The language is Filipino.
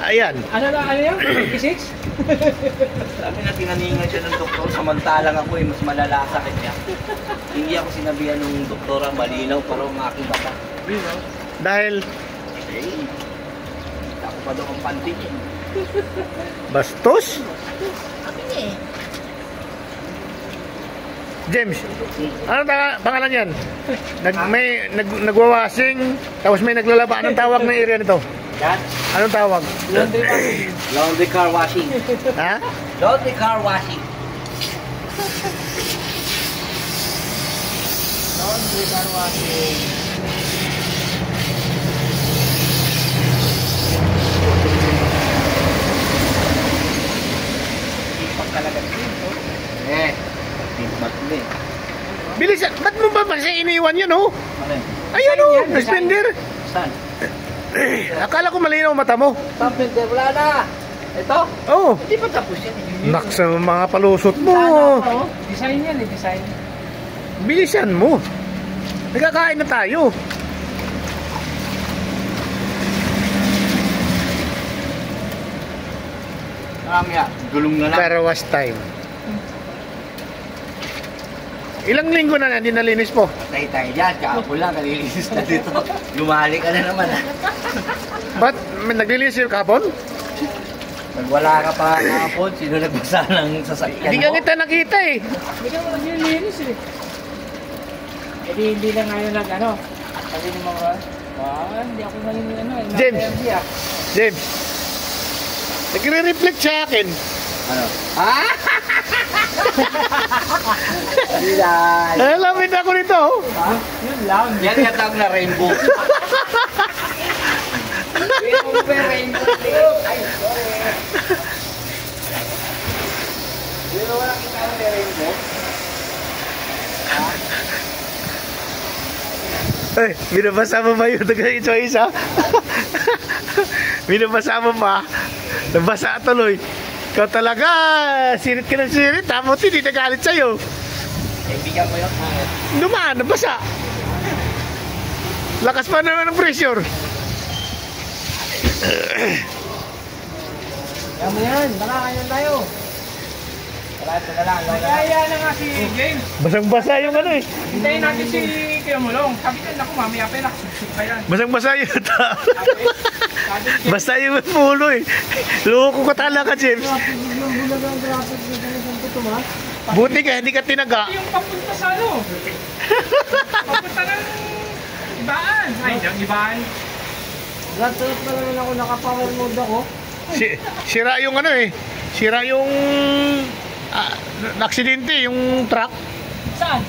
Ayan. Ano yan? 56? Sabi na tinaningan siya ng doktor, samantalang ako mas malala sa kanya. Hindi ako sinabihan ng doktora, malinaw pa raw ang aking bata. Dahil Ako pa daw ang panty niya. bastos. James, ano pangalan yan? Nagwawashing, tapos may naglalaba. Anong tawag na area nito? Yan? Anong tawag? Laundry car washing. Ha? Laundry car washing. Laundry car washing. Ipag talaga dito. Ipag din. Bilisan, ba't mo ba kasi iniwan yun, oh? Ano? Ayun, oh, suspender. Saan? Akala ko malinaw mata mo. Suspender, wala na. Ito? Oh, Hindi pa tapos yan. naksa mga palusot mo. Design yan design. Bilisan mo. Nagkakain na tayo. Marami yan. Gulong na lang. Car wash time. Ilang linggo na hindi nalinis po? Patay tayo dyan. Kahapon lang. Kalilinis na dito. Lumali ka na naman. Ba't may naglilinis yung kapon? Nagwala ka pa kahapon. Sino nagbasa ng sasakyan Hindi ka kita nakita eh. Hindi ka naman yung linis eh. Hindi lang ngayon ano. Sabi ni mga, hindi ako ngayon James. James. Nagre-reflect sa akin. Ano? Ah! Yan. Lamit ako nito. Ha? Yun lang. Yan yung tawag na rainbow. Rainbow. Ay, sorry. Pero wala kita ng rainbow. Eh, binabasa mo ba yung taga-choice ha? Binabasa mo ba? Nabasa tuloy. Ikaw talaga, sirit ka ng sirit. Tapos hindi nagalit sa'yo. Bigyan mo yun. Dumaan, nabasa. Lakas pa naman ng pressure. Yan mo yan. Tara, kayan tayo. Ito na lang. Kaya na nga si James. Basang-basa yung ano eh. Hintayin natin si Kuya Mulong. Sabi ko, naku mamaya pa yun. Nakasuksuk pa yan. Basang-basa yun. Sabi ni Basta yung pulo eh. Loko ka talaga, James. Buti ka, hindi ka tinaga. yung papunta sa ano? Papunta ng ibaan. Ay, yung ibaan. Lahat pa naman ako naka-power mode ako. Sira yung ano eh. Sira yung aksidente, yung truck. Saan?